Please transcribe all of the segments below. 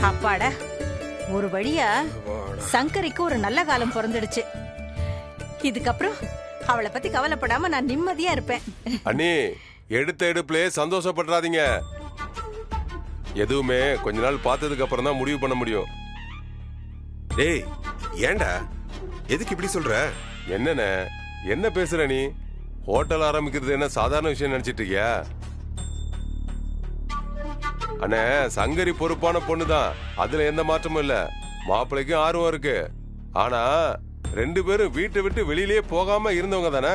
அப்பாடா, ஒரு வழியா சங்கரிக்கு ஒரு நல்ல காலம் பிறந்துடுச்சு. இதுக்கப்புறம் அவளை பத்தி கவலைப்படாம நான் நிம்மதியா இருப்பேன். அண்ணி, எடுத்த எடுப்புல சந்தோஷப்படுறாதீங்க. எதுவுமே கொஞ்ச நாள் பார்த்ததுக்கு அப்புறம் தான் முடிவு பண்ண முடியும். டேய், ஏண்டா எதுக்கு இப்படி சொல்ற? என்னண்ணே, என்ன பேசுற நீ? ஹோட்டல் ஆரம்பிக்கிறது என்ன சாதாரண விஷயம் நினைச்சிட்டு இருக்கியா? அண்ணே, சங்கரி பொறுப்பான பொண்ணுதான், அதுல எந்த மாற்றமும் இல்ல. மாப்பிள்ளைக்கும் ஆர்வம் இருக்கு. ஆனா 2 பேரும் வீட்டை விட்டு வெளியிலேயே போகாம இருந்தவங்க தானே.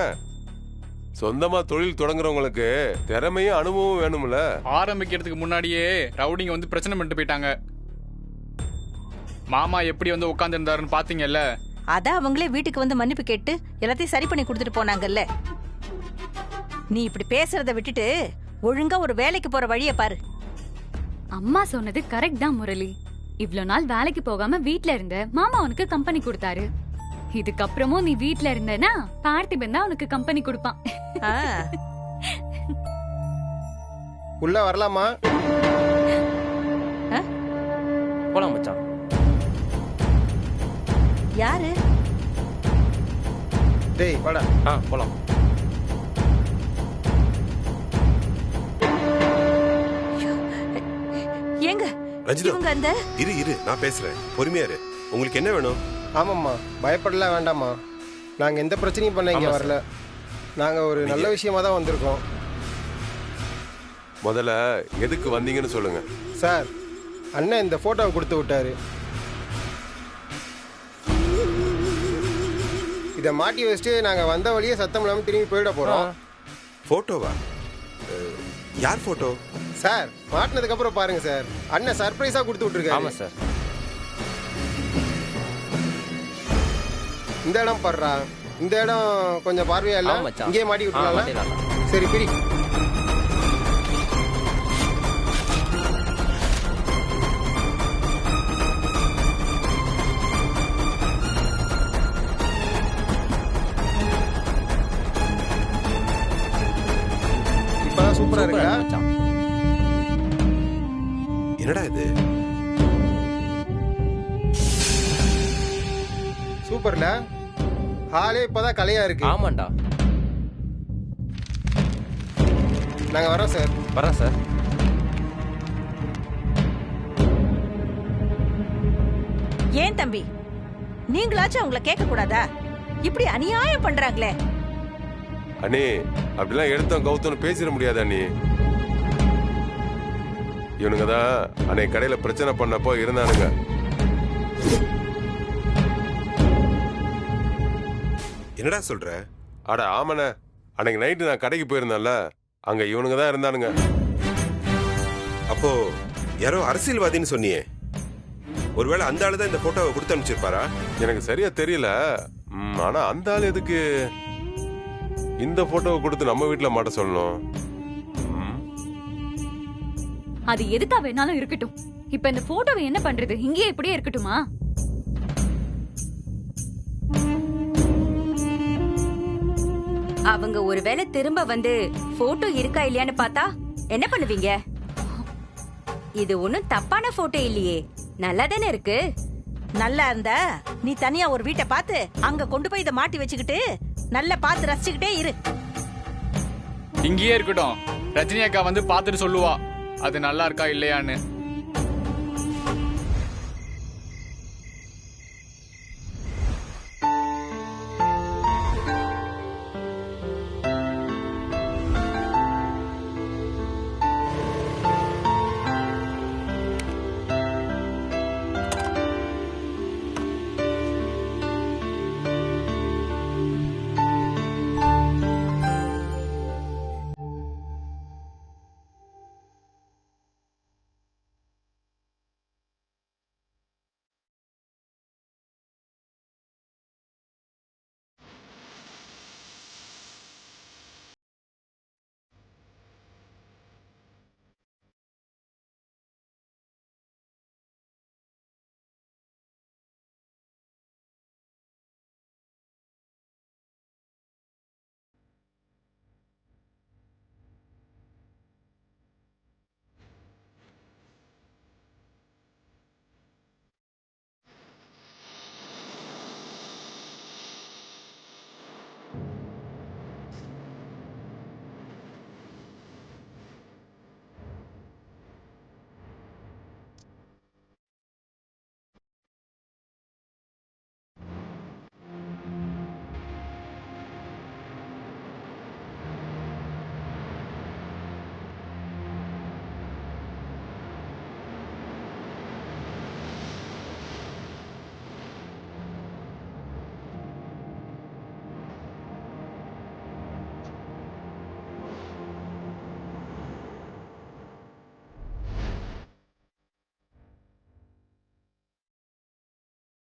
சொந்தமா தொழில் தொடங்குறவங்களுக்கு திறமையும் அனுபவம் வேணும்ல. ஆரம்பிக்கிறதுக்கு முன்னாடியே ரவுடிங்க வந்து பிரச்சனை பண்ணிட்டு போயிட்டாங்க. மாமா எப்படி வந்து உட்கார்ந்து இருந்தாருன்னு பாத்தீங்கல்ல. அதான் அவங்களே வீட்டுக்கு வந்து மன்னிப்பு கேட்டு எல்லாத்தையும் சரி பண்ணி கொடுத்துட்டு போனாங்கல்ல. நீ இப்படி பேசுறத விட்டுட்டு ஒழுங்கா ஒரு வேலைக்கு போற வழிய பாரு. அம்மா சொன்னது கரெக்ட் தான் முரளி. இவ்ளோ நாள் வேலைக்கு போகாம வீட்ல இருந்த மாமா உனக்கு கம்பெனி கொடுத்தாரு. இதுக்கப்புறமும் நீ வீட்ல இருந்தனா பார்த்திபன் தான் உனக்கு கம்பெனி கொடுப்பான். உள்ள வரலாமா? போலாம் மச்சான். யாரு? டேய் வாடா. போலாம். ஏங்க ரஞ்சிதா, இவங்க அந்த இரு நான் பேசுறேன். பொறுமையா இரு. உங்களுக்கு என்ன வேணும்? ஆமாம்மா, பயப்படலாம் வேண்டாம்மா. நாங்க எந்த பிரச்சனையும் பண்ண இங்க வரல. நாங்க ஒரு நல்ல விஷயமா தான் வந்திருக்கோம். முதல்ல எதுக்கு வந்தீங்கன்னு சொல்லுங்க. சார், அண்ணன் இந்த போட்டோவை கொடுத்து விட்டாரு. இதை மாட்டி வச்சுட்டு நாங்க வந்த வழியே சத்தம் இல்லாம திரும்பி போயிட போறோம். போட்டோவா? யார் போட்டோ? சார், மாட்டினதுக்கு அப்புறம் பாருங்க சார். அண்ணன் சர்ப்ரைஸா கொடுத்து விட்டுருக்காரு. ஆமா சார். இந்த இடம் பாடுறா. இந்த இடம் கொஞ்சம் பார்வையா இல்ல? இங்கே மாட்டி விட்டுலாம். சரி, பிரி. இப்பதான் சூப்பரா இருக்கா? என்னடா இது? சூப்பர்ல. ஹாலே இப்பதான் கலையா இருக்கு. ஆமாண்டா. நாங்க வரோம் சார். வரேன் சார். ஏன் தம்பி, நீங்களாச்சும் அவங்கள கேட்க கூடாதா? இப்படி அநியாயம் பண்றாங்களே. அண்ணி, அப்படிலாம் எடுத்தோம் கவுத்தோன்னு பேசிட முடியாது அண்ணி. இவனுங்க தான் அன்னை கடையில பிரச்சனை பண்ணப்போ இருந்தானுங்க. என்னடா சொல்ற? அட ஆமாண்ணே, அன்னைக்கு நைட்டு நான் கடைக்கு போயிருந்தேன்ல, அங்க இவனுங்க தான் இருந்தானுங்க. அப்போ யாரோ அரசியல்வாதின்னு சொன்னியே, ஒருவேளை அந்த ஆளு தான் இந்த போட்டோவை கொடுத்து அனுப்பிச்சிருப்பாரா? எனக்கு சரியா தெரியல. ஆனா அந்த ஆள் எதுக்கு இந்த போட்டோவை கொடுத்து நம்ம வீட்டுல மாட்ட சொல்லணும்? அது எதுக்கா வேணாலும் இருக்கட்டும். இப்ப இந்த போட்டோவை என்ன பண்றது? இங்கேயே இப்படியே இருக்கட்டுமா? அவங்க ஒருவேளை திரும்ப வந்து போட்டோ இருக்கா இல்லையான்னு பார்த்தா என்ன பண்ணுவீங்க? இது ஒண்ணும் தப்பான போட்டோ இல்லையே, நல்லா தானே இருக்கு. நல்லா இருந்தா நீ தனியா ஒரு வீட்டை பார்த்து அங்க கொண்டு போய் இதை மாட்டி வச்சுக்கிட்டு நல்லா பார்த்து ரசிச்சுக்கிட்டே இரு. இங்கேயே இருக்கட்டும். ரஜினி அக்கா வந்து பார்த்துட்டு சொல்லுவா அது நல்லா இருக்கா இல்லையான்னு.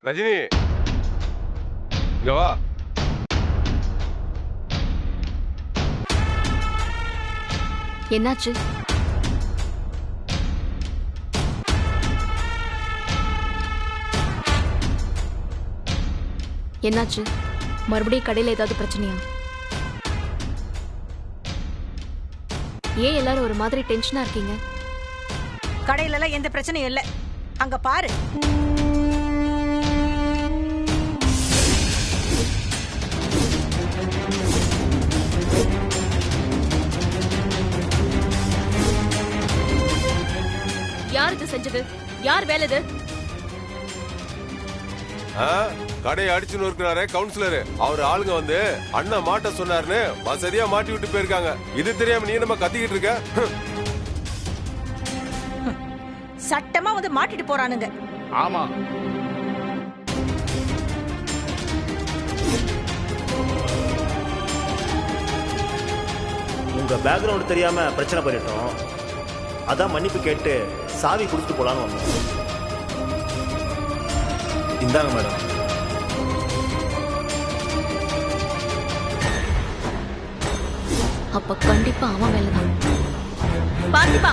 ரஜினி இங்க வா. என்னாச்சு? என்னாச்சு? மறுபடியும் கடையில ஏதாவது பிரச்சனையா? ஏன் எல்லாரும் ஒரு மாதிரி டென்ஷனா இருக்கீங்க? கடையில எல்லாம் எந்த பிரச்சனையும் இல்ல. அங்க பாரு. யார் இது செஞ்சது? யார் வேலை இது? கடையை அடிச்சுன்னு இருக்கிறாரு கவுன்சிலர். அவர் ஆளுங்க வந்து அண்ணன் மாட்ட சொன்னாருன்னு வசதியா மாட்டி விட்டு போயிருக்காங்க. இது தெரியாம நீ நம்ம கத்திக்கிட்டு இருக்க? சட்டமா வந்து மாட்டிட்டு போறானுங்க. ஆமா, உங்க பேக்ரவுண்ட் தெரியாம பிரச்சனை பண்ணிட்டோம். அதான் மன்னிப்பு கேட்டு சாவி கொடுத்து போலான்னு வந்தோம். இந்தாங்க மேடம். அப்ப கண்டிப்பா அவன் வேலைதான். பார்த்திபா,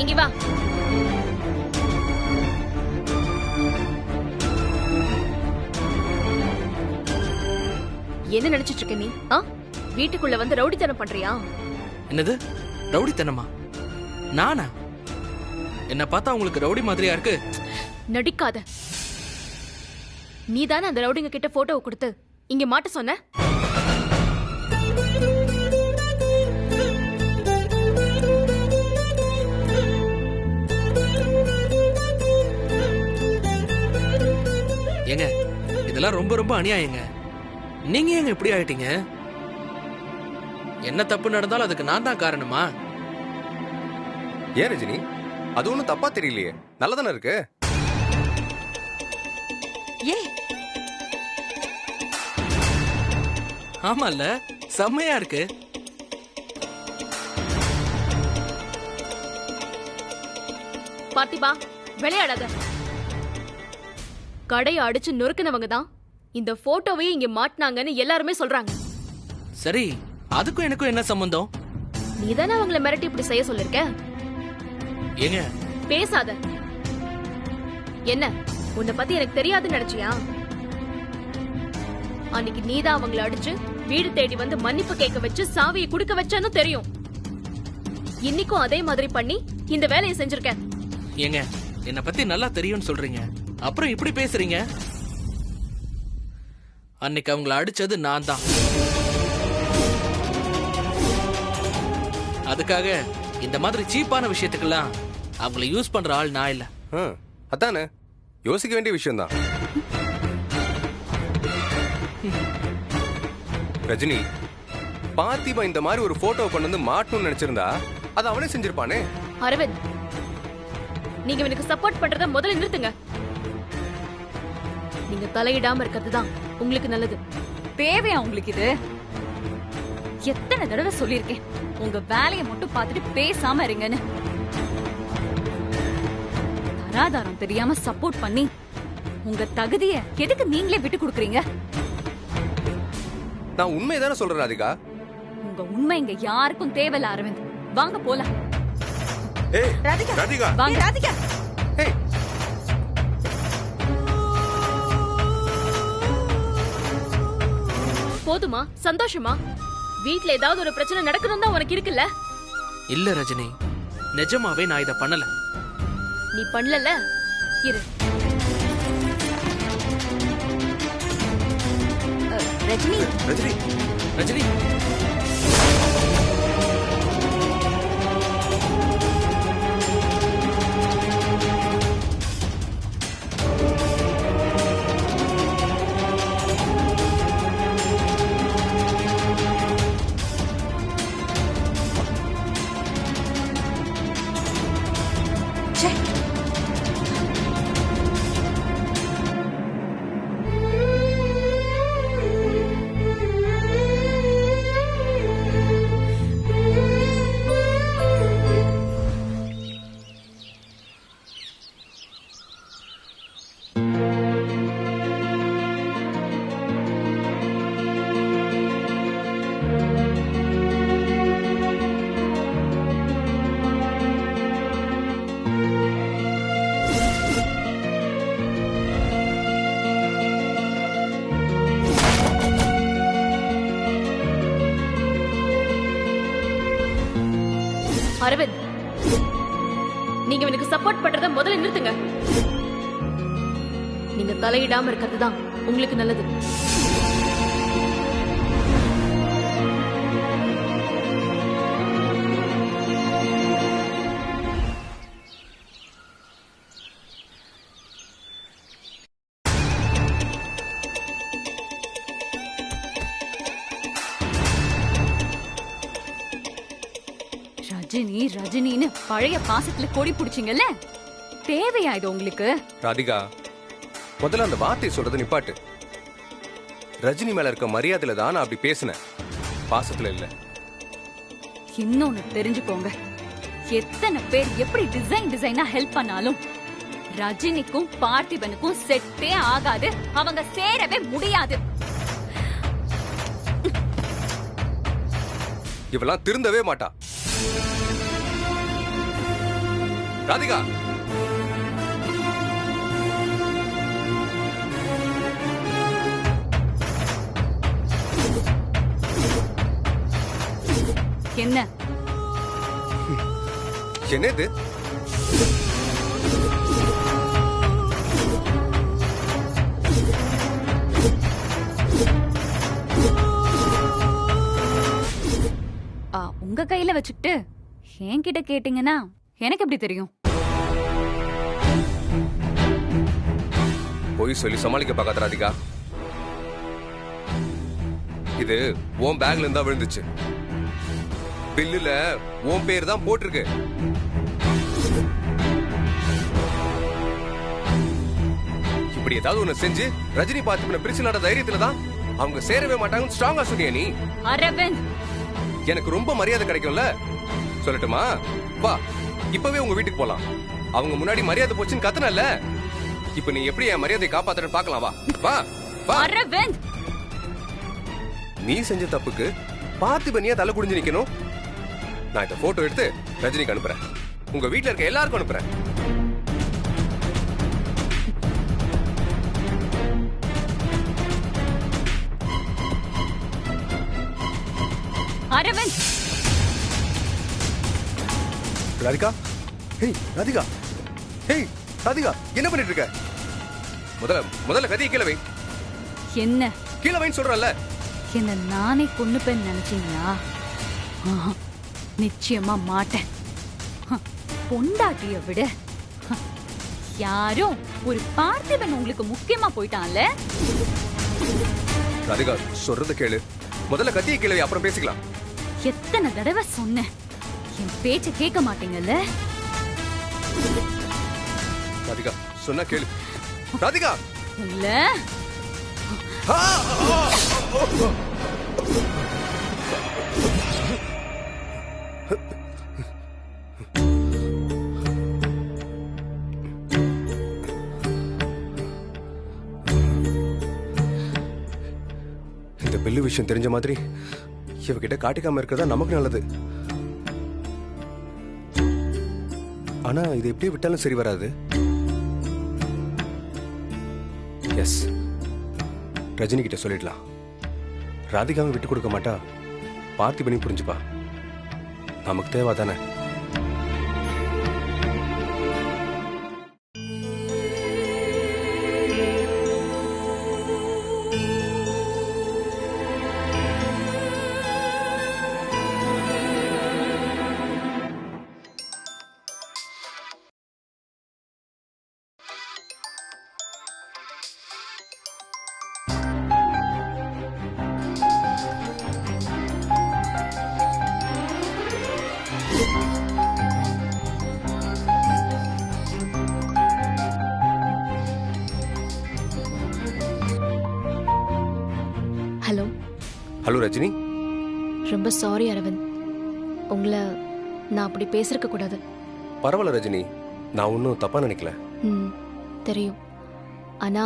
இங்க வா. என்ன நினைச்சிட்டு இருக்க நீ? வீட்டுக்குள்ள வந்து ரவுடித்தனம் பண்றியா? என்னது ரவுடித்தனமா? நானா? என்ன பார்த்தா உங்களுக்கு ரவுடி மாதிரியா இருக்கு? நடிக்காத. நீ தானே அந்த ரவுடிங்க கிட்ட போட்டோவை கொடுத்து இங்க மாட்ட சொன்ன? ஏங்க இதெல்லாம் ரொம்ப ரொம்ப அநியாயங்க. நீங்க ஏங்க இப்படி ஆயிட்டீங்க? என்ன தப்பு நடந்தாலும் அதுக்கு நான் தான் காரணமா? ஏன் ரஜினி, அது ஒண்ணும் தப்பா தெரியலையே, நல்லதானே இருக்கு. ஆமால, செம்மையா இருக்கு. பார்த்திபா, விளையாடாத. கடையை அடிச்சு நொறுக்கினவங்க தான் இந்த போட்டோவை இங்க மாட்டினாங்கன்னு எல்லாருமே சொல்றாங்க. சரி, அதுக்கும் எனக்கும் என்ன சம்பந்தம்? நீதானே அவங்கள மிரட்டி இப்படி செய்ய சொல்லிருக்க. ஏங்க பேசாத. என்ன, உன்னை பத்தி எனக்கு தெரியாதுன்னு நினைச்சியா? அன்னைக்கு நீதான் அவங்கள அடிச்சு வீடு தேடி வந்து மன்னிப்பு கேட்க வச்சு சாவியை குடுக்க வச்சான்னு தெரியும். இன்னைக்கும் அதே மாதிரி பண்ணி இந்த வேலையை செஞ்சிருக்க. ஏங்க என்ன பத்தி நல்லா தெரியும்னு சொல்றீங்க, அப்புறம் இப்படி பேசுறீங்க? அன்னைக்கு அவங்கள அடிச்சது நான் தான். அதுக்காக இந்த மாதிரி சீப்பான விஷயத்துக்கெல்லாம் அவங்கள யூஸ் பண்ற ஆள் நான் இல்ல. அதானே, யோசிக்க வேண்டிய விஷயம் தான். ரஜினி, பார்த்திபா இந்த மாதிரி ஒரு போட்டோ கொண்டு வந்து மாட்டணும்னு நினைச்சிருந்தா அது அவனே செஞ்சிருப்பானே. அரவிந்த், நீங்க எனக்கு சப்போர்ட் பண்றத முதல்ல நிறுத்துங்க. நீங்க தலையிடாம இருக்கிறதுதான் உங்களுக்கு நல்லது. தேவையா உங்களுக்கு இது? எத்தனை தடவை சொல்லியிருக்கேன், உங்க வேலையை மட்டும் பார்த்துட்டு பேசாம இருங்கன்னு. தராதாரம் தெரியாம சப்போர்ட் பண்ணி உங்க தகுதியை எதுக்கு நீங்களே விட்டு கொடுக்குறீங்க? நான் உண்மைதானே சொல்றேன் ராதிகா. உங்க உண்மை இங்க யாருக்கும் தேவையில்ல அரவிந்த். வாங்க போலாம். ஏய் ராதிகா, ராதிகா, வாங்க. ராதிகா. ஏய், போதுமா? சந்தோஷமா? வீட்ல ஏதாவது ஒரு பிரச்சனை நடக்கணும் தான் உனக்கு இருக்குல்ல? இல்ல ரஜினி, நிஜமாவே நான் இத பண்ணல. நீ பண்ணல, இரு. ரஜினி, ரஜினி, ரஜினி, அரவிந்த், நீங்க எனக்கு சப்போர்ட் பண்றத முதல்ல நிறுத்துங்க. நீங்க தலையிடாம இருக்கிறது தான் உங்களுக்கு நல்லது. ரஜினி ரஜினின்னு பழைய பாசத்துல கொடி பிடிச்சிங்கல்ல, தேவையா இது உங்களுக்கு? ராதிகா, முதல்ல அந்த வார்த்தையை சொல்றது நிப்பாட்டு. ரஜினி மேல இருக்க மரியாதையில தான் நான் அப்படி பேசினேன், பாசத்துல இல்ல. இன்னொன்னு தெரிஞ்சுக்கோங்க, எத்தனை பேர் எப்படி டிசைனா ஹெல்ப் பண்ணாலும் ரஜினிக்கும் பார்த்திபனுக்கும் செட்டே ஆகாது. அவங்க சேரவே முடியாது. இவெல்லாம் திருந்தவே மாட்டா. ராதிகா, என்ன என்னது? உங்க கையில வச்சுக்கிட்டு என்கிட்ட கேட்டீங்கன்னா எனக்கு எப்படி தெரியும்? போய் சொல்லி சமாளிக்க பார்க்காத ராதிகா. இது உன் பேக்ல இருந்தா விழுந்துச்சு. பில்லுல உன் பேர் தான் போட்டிருக்கு. இப்படி ஏதாவது ஒண்ணு செஞ்சு ரஜினி பார்த்திபனை பிரிச்சு நட தைரியத்துல தான் அவங்க சேரவே மாட்டாங்கன்னு ஸ்ட்ராங்கா சொன்னியா நீ? அரவிந்த், எனக்கு ரொம்ப மரியாதை கிடைக்கும்ல, சொல்லட்டுமா? வா, இப்பவே உங்க வீட்டுக்கு போலாம். அவங்க முன்னாடி மரியாதை போச்சுன்னு கத்தனல்ல, இப்ப நீ எப்படி என் மரியாதை காப்பாத்துறன்னு பார்க்கலாம். வா வா வா. அரவிந்த், நீ செஞ்ச தப்புக்கு பார்த்திபனியா தலை குடிஞ்சு நிக்கணும்? நான் இந்த போட்டோ எடுத்து ரஜினிக்கு அனுப்புறேன், உங்க வீட்டுல இருக்க எல்லாருக்கும் அனுப்புறேன். அரவிந்த், ராதிகா, ஹேய் ராதிகா, ஹேய் ராதிகா, என்ன பண்ணிட்டு இருக்க? முதல்ல கதையை கீழே வை. என்ன கீழே வைன்னு சொல்றல? என்ன நானே கொன்னுப்பேன்னு நினைச்சீங்களா? நிச்சயமா மாட்டேன். பொண்டாட்டிய விட யாரும் ஒரு பார்த்திபன் உங்களுக்கு முக்கியமா போயிட்டான்ல. ராதிகா, சொல்றத கேளு. முதல்ல கத்தியை கீழே வை, அப்புறம் பேசிக்கலாம். எத்தனை தடவை சொன்னேன், என் பேச்ச கேட்க மாட்டீங்கல்ல? ராதிகா, சொன்னா கேளு. ராதிகா, இல்ல இந்த பில்லு விஷயம் தெரிஞ்ச மாதிரி இவகிட்ட காட்டிக்காம இருக்கிறதா நமக்கு நல்லது. ஆனா இது எப்படியே விட்டாலும் சரி வராது. எஸ், ரஜினி கிட்ட சொல்லிடலாம். ராதிகாவை விட்டு கொடுக்க மாட்டா, பார்த்திபனி புரிஞ்சுப்பா. நமக்கு தேவை தானே. ஹலோ. ஹலோ ரஜினி. ரொம்ப சாரி அரவிந்த், உங்களை நான் அப்படி பேசிருக்க கூடாது. பரவாயில்ல ரஜினி, நான் ஒன்றும் தப்பா நினைக்கல. தெரியும், ஆனா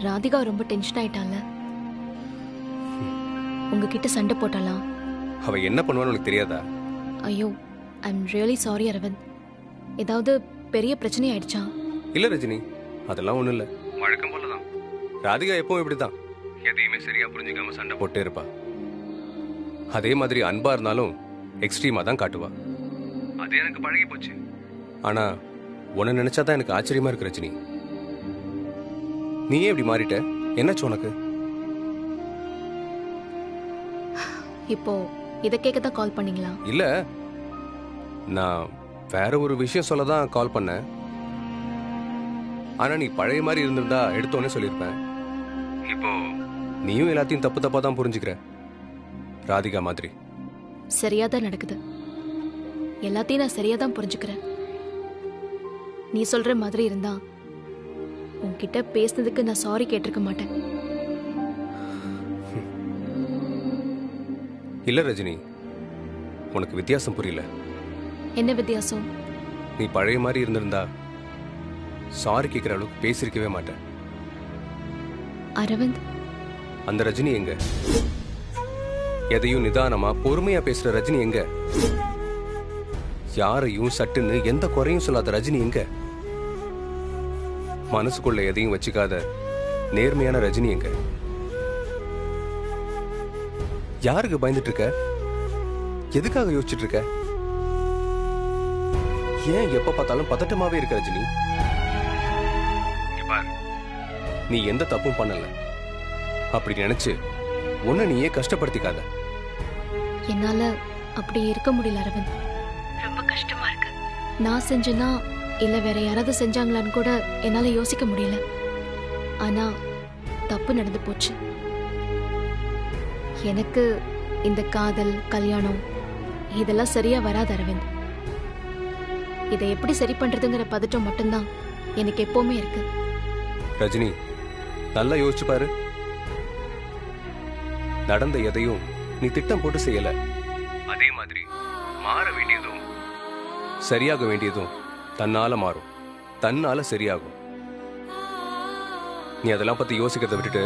ராதிகா ரொம்ப டென்ஷன் ஆயிட்டால. உங்ககிட்ட சண்டை போட்டாலாம். அவ என்ன பண்ணுவான்னு உனக்கு தெரியாதா? ஐயோ, I am really sorry Arvind. ஏதாவது பெரிய பிரச்சனை ஆயிடுச்சா? இல்ல ரஜினி, அதெல்லாம் ஒண்ணும் இல்ல. வழக்கம் போலதான். ராதிகா எப்பவும் இப்படிதான், எதையுமே சரியா புரிஞ்சுக்காம சண்டை போட்டே இருப்பா. அதே மாதிரி அன்பா இருந்தாலும் எக்ஸ்ட்ரீமா தான் காட்டுவா. அது எனக்கு பழகி போச்சு. ஆனா உன்னை நினைச்சாதான் எனக்கு ஆச்சரியமா இருக்கு ரஜினி. நீயே இப்படி மாறிட்ட, என்னாச்சு உனக்கு? இப்போ இதை கேட்க தான் கால் பண்ணீங்களா? இல்ல, நான் வேற ஒரு விஷயம் சொல்ல தான் கால் பண்ணேன். ஆனா நீ பழைய மாதிரி இருந்திருந்தா எடுத்தோன்னே சொல்லியிருப்பேன். இப்போ நீயும் எல்லாத்தையும் தப்பு தப்பா தான் புரிஞ்சுக்கிற, ராதிகா மாதிரி. சரியா தான் நடக்குது. எல்லாத்தையும் நான் சரியா தான் புரிஞ்சுக்கிறேன். நீ சொல்ற மாதிரி இருந்தா உன்கிட்ட பேசுனதுக்கு நான் சாரி கேட்டிருக்க மாட்டேன். இல்ல ரஜினி, உனக்கு வித்தியாசம் புரியல. என்ன வித்தியாசம்? நீ பழைய மாதிரி இருந்திருந்தா சாரி கேட்கிற அளவுக்கு பேசிருக்கவே மாட்டேன். அரவிந்த், அந்த ரஜினி எங்க? எதையும் நிதானமா பொறுமையா பேசுற ரஜினி எங்க? யாரையும் சட்டுன்னு எந்த குறையும் சொல்லாத ரஜினி எங்க? மனசுக்குள்ள எதையும் வச்சுக்காத நேர்மையான ரஜினி எங்க? யாருக்கு பயந்துட்டு இருக்க? எதுக்காக யோசிச்சுட்டு இருக்க? ஏன் எப்ப பார்த்தாலும் பதட்டமாவே இருக்க ரஜினி? நீ எந்த தப்பும் பண்ணல. அப்படி நினைச்சு உன்னை நீயே கஷ்டப்படுத்திக்காத. என்னால அப்படி இருக்க முடியல அரவிந்த். ரொம்ப கஷ்டமா இருக்கு. நான் செஞ்சேனா இல்ல வேற யாராவது செஞ்சாங்களான்னு கூட என்னால யோசிக்க முடியல. ஆனா தப்பு நடந்து போச்சு. எனக்கு இந்த காதல், கல்யாணம் இதெல்லாம் சரியா வராது அரவிந்த். இதை எப்படி சரி பண்றதுங்கிற பதட்டம் மட்டும்தான் எனக்கு எப்பவுமே இருக்கு. ரஜினி, நல்லா யோசிச்சு பாரு. நடந்த எதையும் நீ திட்டம் போட்டு செய்யல. அதே மாதிரி மாற வேண்டியதும் சரியாக வேண்டியதும் தன்னால மாறும், தன்னால சரியாகும். நீ அதெல்லாம் பத்தி யோசிக்கிறத விட்டுட்டு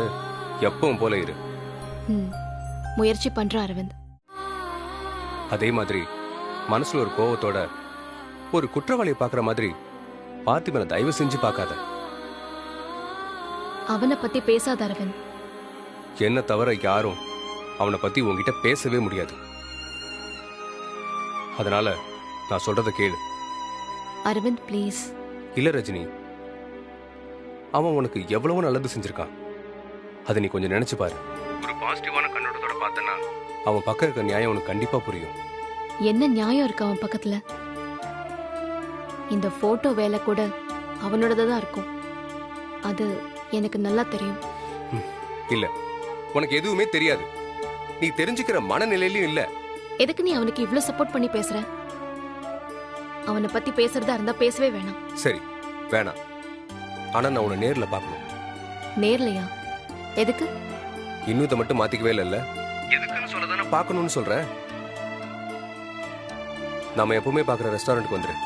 எப்பவும் போல இரு. முயற்சி பண்ற அரவிந்த். அதே மாதிரி மனசுல ஒரு கோவத்தோட ஒரு குற்றவாளியை பாக்குற மாதிரி பார்த்திபனை தயவு செஞ்சு பார்க்காத. அவனை பத்தி பேசாத அரவிந்த். என்ன தவிர யாரும் அவனை பத்தி உன்கிட்ட பேசவே முடியாது. அதனால நான் சொல்றத கேளு. அரவிந்த் ப்ளீஸ். இல்ல ரஜினி, அவன் உனக்கு எவ்வளவு நல்லது செஞ்சிருக்கான். அதை நீ கொஞ்சம் நினைச்சு பாரு. ஒரு பாசிட்டிவான கண்ணோட்டத்தோட பார்த்தனா அவன் பக்கம் இருக்க நியாயம் உனக்கு கண்டிப்பா புரியும். என்ன நியாயம் இருக்கு அவன் பக்கத்துல? இந்த போட்டோ வேலை கூட அவனோடதான் இருக்கும். அது எனக்கு நல்லா தெரியும். இல்ல, உனக்கு எதுவுமே தெரியாது. நீ தெரிஞ்சுக்கிற மனநிலையிலும் இல்ல. எதுக்கு நீ அவனுக்கு இவ்ளோ சப்போர்ட் பண்ணி பேசுற? அவனை பத்தி பேசுறதா இருந்தா பேசவே வேணாம். சரி, வேணாம். ஆனா நான் உன்னை நேர்ல பார்க்கணும். நேர்லையா? எதுக்கு? இன்னும் இதை மட்டும் மாத்திக்கவே இல்ல. எதுக்குன்னு சொல்லதானே பார்க்கணும்னு சொல்றேன். நாம எப்பவுமே பார்க்குற ரெஸ்டாரண்ட்டுக்கு வந்துரு.